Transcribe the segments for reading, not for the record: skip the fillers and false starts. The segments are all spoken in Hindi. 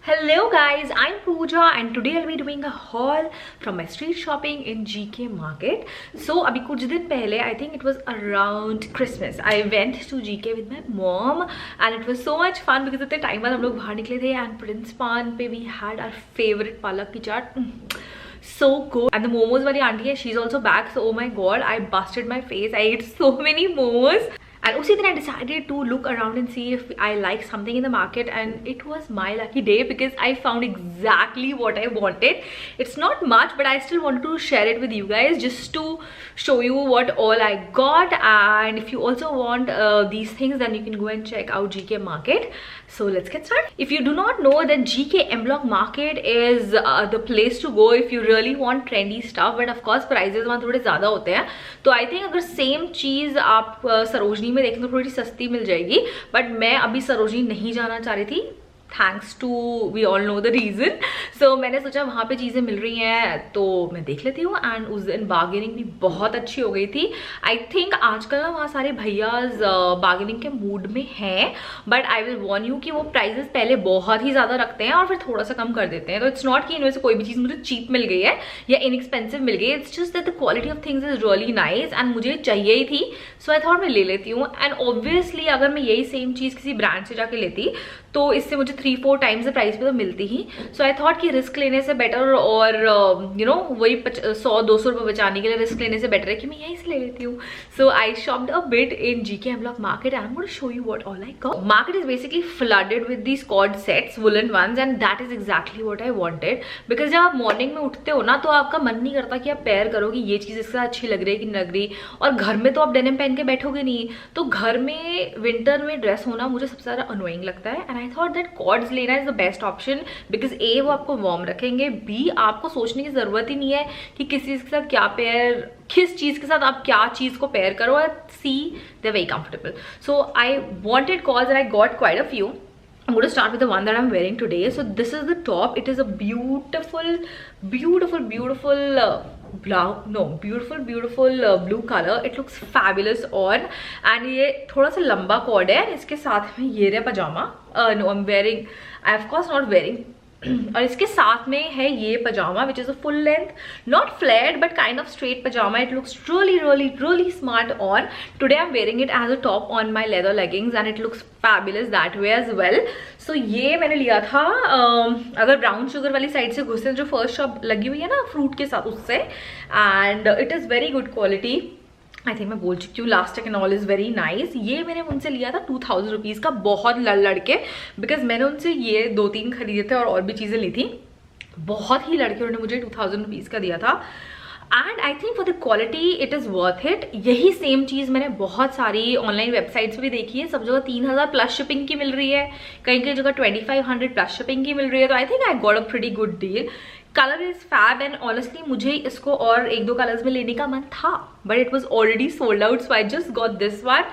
Hello guys, I'm Pooja and today I'll be doing a haul from my street shopping in GK Market. So अभी कुछ दिन पहले, I think it was around Christmas, I went to GK with my mom and it was so much fun because इतने टाइम बाद हम लोग बाहर निकले थे and Prince Pan पे we had our favorite पालक की चाट. So good. And the momos wali auntie, she's also back, so oh my god, I busted my face. I ate so many momos. And usi दिन I decided to look around and see if I like something in the market, and it was my lucky day because I found exactly what I wanted. It's not much, but I still wanted to share it with you guys just to show you what all I got. And if you also want these things, then you can go and check out GK Market. So let's get started. If you do not know, then GK M Block Market is the place to go if you really want trendy stuff. But of course prices वहाँ थोड़े ज़्यादा होते हैं, तो I think अगर same चीज़ आप सरोजनी में देखें तो थोड़ी सस्ती मिल जाएगी. बट मैं अभी सरोजनी नहीं जाना चाह रही थी, thanks to we all know the reason. So मैंने सोचा वहाँ पे चीज़ें मिल रही हैं तो मैं देख लेती हूँ. एंड उस दिन बार्गेनिंग भी बहुत अच्छी हो गई थी. आई थिंक आजकल ना वहाँ सारे भैयाज बार्गेनिंग के मूड में हैं, but I will Warne you कि वो प्राइजेस पहले बहुत ही ज़्यादा रखते हैं और फिर थोड़ा सा कम कर देते हैं. तो इट्स नॉट कि इनमें से कोई भी चीज़ मुझे चीप मिल गई है या इनएक्सपेंसिव मिल गई है. It's just that the quality of things is really nice and मुझे चाहिए ही थी, सो आई थॉट मैं ले लेती हूँ. एंड ऑब्वियसली अगर मैं यही सेम चीज़ किसी ब्रांड से जाके लेती तो इससे मुझे 3-4 टाइम्स द प्राइस पे तो मिलती ही. सो आई थॉट कि रिस्क लेने से बेटर और यू नो वही 100-200 रुपये बचाने के लिए रिस्क लेने से बेटर है कि मैं यहीं से ले लेती हूँ. So I shopped a bit in GK M Block Market and I'm going to show you what all I got. Market is basically flooded with these cord sets, woolen ones, and that is exactly what I wanted. Because जब आप मॉर्निंग में उठते हो ना तो आपका मन नहीं करता कि आप पेयर करो कि ये चीज़ इसके साथ अच्छी लग रही है कि नहीं लग रही. और घर में तो आप डेनिम पहन के बैठोगे नहीं, तो घर में विंटर में ड्रेस होना मुझे सबसे ज़्यादा अनोइंग लगता है. And I thought that co-ords लेना is the best option because uh वो आपको वार्म रखेंगे, बी आपको सोचने की ज़रूरत ही नहीं है कि किस चीज़ के साथ क्या पेयर, किस चीज़ के साथ आप क्या चीज़ को पेयर करो. और see they very comfortable. So I wanted co-ords and I got quite a few. I'm going to start with the one that I'm wearing today. So this is the top. It is a beautiful blue color. It looks fabulous on, and ये थोड़ा सा लंबा कॉर्ड है. इसके साथ में ये रहा पजामा. No, I'm wearing, I of course not wearing. और इसके साथ में है ये pyjama which is a full length, not flared but kind of straight pyjama. It looks really smart on. Today I'm wearing it as a top on my leather leggings and it looks fabulous that way as well. So ये मैंने लिया था अगर ब्राउन शुगर वाली साइड से घुसे जो फर्स्ट शॉप लगी हुई है ना फ्रूट के साथ, उससे. And it is very good quality. I think मैं बोल चुकी हूँ लास्टिक and all is very nice. ये मैंने उनसे लिया था 2000 रुपीज़ का, बहुत लड़के, बिकॉज मैंने उनसे ये 2-3 खरीदे थे और भी चीज़ें ली थी. बहुत ही लड़के उन्होंने मुझे 2000 रुपीज़ का दिया था. And I think for the quality it is worth it. यही सेम चीज़ मैंने बहुत सारी ऑनलाइन वेबसाइट्स भी देखी है. सब जगह 3000 प्लस शिपिंग की मिल रही है, कहीं कहीं जगह 2500 प्लस शिपिंग की मिल रही है. तो I think I got a pretty good deal. Colour is fab and honestly मुझे इसको और 1-2 कलर्स में लेने का मन था, but it was already sold out, so I just got this one.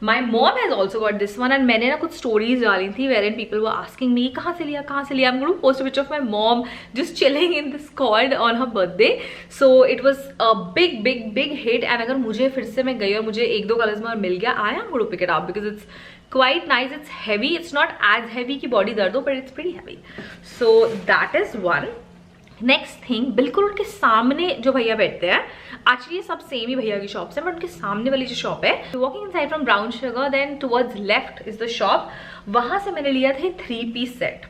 My mom has also got this one. And मैंने ना कुछ स्टोरीज डाली थी where and people were asking me कहाँ से लिया. I am going to post a picture of my mom just chilling in this cord on her birthday. So it was a big hit. And अगर मुझे फिर से मैं गई और मुझे 1-2 कलर्स में और मिल गया, I am going to pick it up because it's quite nice. It's heavy. It's not as heavy कि body दर्द हो, but it's pretty heavy. So that is one. Next thing, बिल्कुल उनके सामने जो भैया बैठते हैं, एक्चुअली ये सब सेम ही भैया की शॉप है, बट उनके सामने वाली जो शॉप है, walking inside from Brown Sugar then towards left is the shop. वहां से मैंने लिया था 3-piece सेट.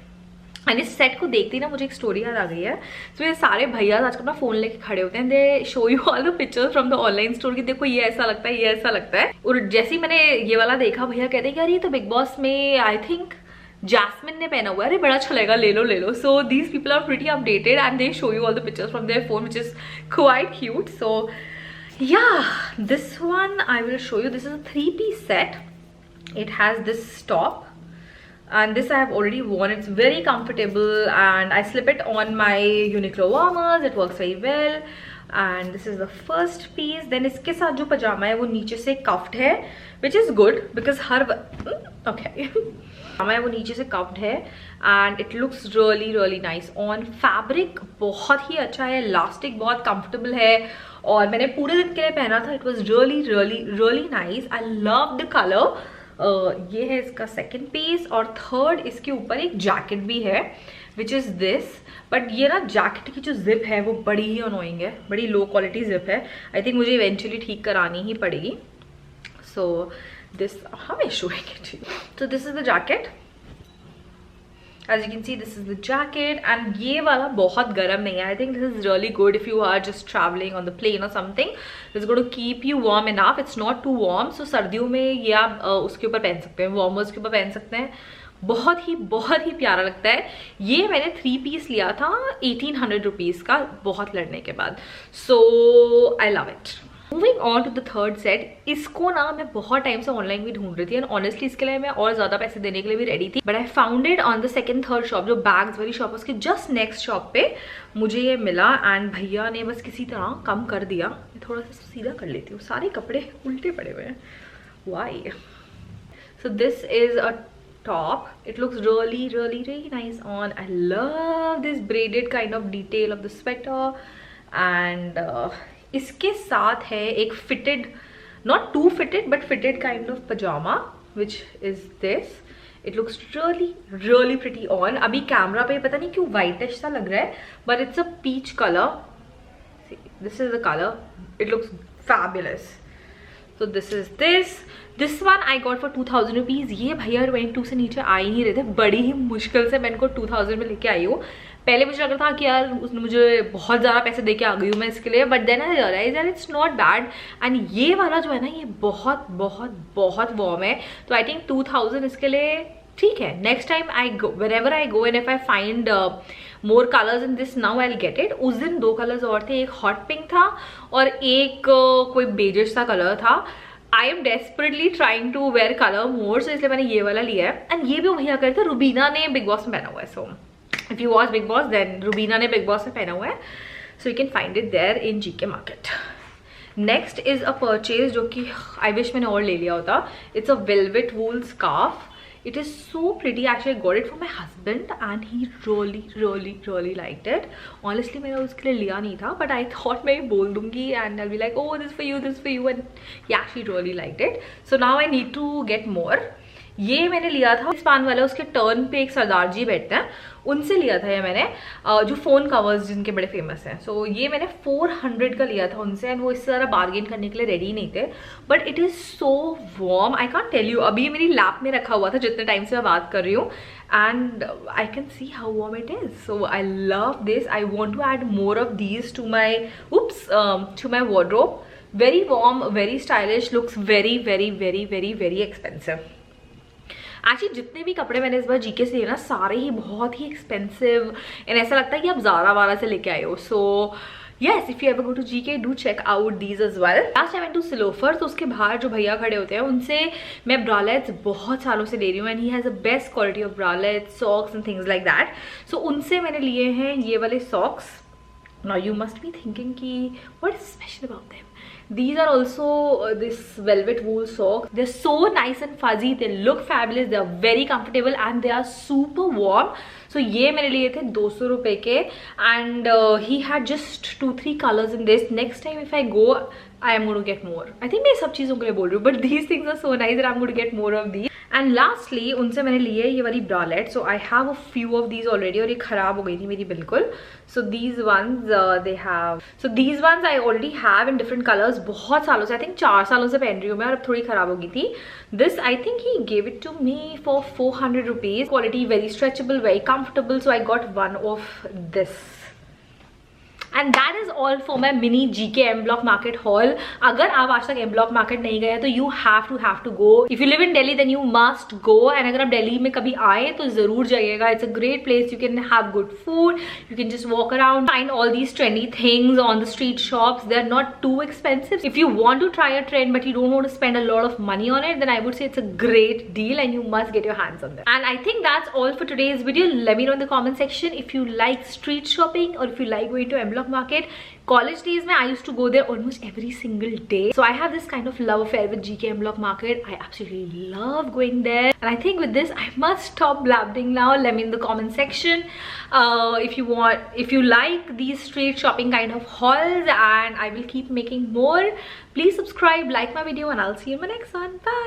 एंड इस सेट को देखते ही ना मुझे एक स्टोरी याद आ गई है. तो ये सारे भैया आजकल अपना फोन लेके खड़े होते हैं, दे show you all the pictures from the online store कि देखो ये ऐसा लगता है, ये ऐसा लगता है. और जैसे ही मैंने ये वाला देखा, भैया कहते हैं कि यार ये तो बिग बॉस में आई थिंक जैस्मिन ने पहना हुआ है, अरे बड़ा अच्छा लगेगा, ले लो. So these people are pretty updated and they show you all the pictures from their phone which is quite cute. So yeah, this one I will show you. This is a 3-piece set. It has this top and this I have already worn. It's very comfortable and I slip it on my Uniqlo warmers. It works very well. And this is the first piece. Then इसके साथ जो पजामा है वो नीचे से cuffed है, which is good because her okay पजामा है वो नीचे से cuffed है and it looks really nice on. Fabric बहुत ही अच्छा है, इलास्टिक बहुत कंफर्टेबल है और मैंने पूरे दिन के लिए पहना था. It was really nice. I love the colour. ये है इसका सेकंड पीस और थर्ड इसके ऊपर एक जैकेट भी है विच इज़ दिस. बट ये ना जैकेट की जो जिप है वो बड़ी ही अनोइंग है, बड़ी लो क्वालिटी जिप है. आई थिंक मुझे इवेंचुअली ठीक करानी ही पड़ेगी. So this, how am I showing it to you? So this is the jacket. As you can see, this is the jacket. And ये वाला बहुत गर्म नहीं है. I think this is really good if you are just traveling on the plane or something. It's going to keep you warm enough. It's not too warm. So सर्दियों में ये आप उसके ऊपर पहन सकते हैं, वार्मर्स के ऊपर पहन सकते हैं. बहुत ही प्यारा लगता है. ये मैंने 3 पीस लिया था 1800 रुपीज़ का, बहुत लड़ने के बाद. So I love it. Moving on to the third set. इसको ना मैं बहुत टाइम से ऑनलाइन भी ढूंढ रही थी एंड ऑनेस्टली इसके लिए मैं और ज़्यादा पैसे देने के लिए भी रेडी थी. But I found it on the second third shop, जो बैग्स वाली शॉप, उसके जस्ट नेक्स्ट शॉप पे मुझे ये मिला. एंड भैया ने बस किसी तरह कम कर दिया. मैं थोड़ा सा सीधा कर लेती हूँ, सारे कपड़े उल्टे पड़े हुए हैं. Why? So this is a top. It looks really nice on. I love this braided kind of detail of the sweater. And इसके साथ है एक fitted, not too fitted but fitted kind of pajama, which is this. It looks really pretty on. अभी कैमरा पे पता नहीं क्यों whitish सा लग रहा है, but it's a peach color. See, this is the color. It looks fabulous. So this is this. This one I got for 2000 rupees. ये भैया 22 से नीचे आ ही नहीं रहे थे. बड़ी ही मुश्किल से मैं इनको 2000 में लेके आई हूँ. पहले मुझे लग रहा था कि यार उसने मुझे बहुत ज़्यादा पैसे दे के आ गई हूँ मैं इसके लिए. But then I realize that it's not bad. And ये वाला जो है ना, ये बहुत वार्म है. तो आई थिंक 2000 इसके लिए ठीक है. Next time I go, whenever I go and if I find more colors in this, now I'll get it. उस दिन 2 कलर्स और थे. एक हॉट पिंक था और एक कोई बेजिश सा कलर था. I am desperately trying to wear colour more, so इसलिए मैंने ये वाला लिया है. एंड ये भी भैया करते हैं, रुबीना ने बिग बॉस में पहना हुआ है. So if you watch Bigg Boss then Rubina ने बिग बॉस में पहना हुआ है. So you can find it there in GK market. Next is a purchase जो कि आई विश मैंने और ले लिया होता. It's a velvet wool scarf. It is so pretty. Actually, I got it for my husband and he really liked it. Honestly, मैंने उसके लिए लिया नहीं था, but I thought मैं बोल दूँगी and I'll be like, oh, this is for you, and yeah, she really liked it. So now I need to get more. ये मैंने लिया था स्पान वाला, उसके टर्न पे एक सरदार जी बैठते हैं, उनसे लिया था ये मैंने, जो फ़ोन कवर्स जिनके बड़े फेमस हैं. सो ये मैंने 400 का लिया था उनसे एंड वो इससे ज़्यादा बार्गेन करने के लिए रेडी नहीं थे. But it is so warm, I can't tell you. अभी मेरी लैप में रखा हुआ था जितने टाइम से मैं बात कर रही हूँ and I can see how warm it is. So I love this. I want to add more of these to my to my wardrobe. Very warm, very stylish, looks very expensive. Actually जितने भी कपड़े मैंने इस बार जीके से लिए ना, सारे ही बहुत ही एक्सपेंसिव एंड ऐसा लगता है कि आप ज़ारा से लेके आए हो. सो yes, if you ever go to GK, do check out these as well. Last I went to Silofer, तो उसके बाहर जो भैया खड़े होते हैं उनसे मैं ब्रालेट्स बहुत सालों से ले रही हूँ and he has the best quality of bralettes, socks and things like that. So उनसे मैंने लिए हैं ये वाले socks. Now you must be thinking कि what is special about them? These are also this velvet wool socks. They're so nice and fuzzy. They look fabulous. They are very comfortable and they are super warm. So ये मैंने लिए थे 200 रुपए के and he had just 2-3 colors in this. Next time if I go, I am going to get more. I think मैं सब चीज़ों के लिए बोल रही हूँ, but these things are so nice that I'm going to get more of these. And lastly उनसे मैंने लिए ये वाली bralette. So I have a few of these already और ये ख़राब हो गई थी मेरी बिल्कुल. So these ones they have. So these ones I already have in different colors. बहुत सालों से, I think 4 सालों से पहन रही हूँ मैं और अब थोड़ी ख़राब हो गई थी. This I think he gave it to me for 400 rupees. Quality very stretchable, very comfortable. So I got one of this. And that is all for my mini GK M Block Market haul. अगर आप आज तक M Block Market नहीं गए तो you have to go. If you live in Delhi then you must go. And अगर आप दिल्ली में कभी आए तो ज़रूर जाइएगा. It's a great place. You can have good food. You can just walk around, find all these trendy things on the street shops. They're not too expensive. If you want to try a trend but you don't want to spend a lot of money on it, then I would say it's a great deal and you must get your hands on them. And I think that's all for today's video. Let me know in the comment section if you like street shopping or if you like going to M Block Market. College days mein I used to go there almost every single day, so I have this kind of love affair with GK M Block Market. I absolutely love going there, and I think with this I must stop blabbering now. Let me in the comment section if you like these street shopping kind of hauls, and I will keep making more. Please subscribe, like my video, and I'll see you in my next one. Bye.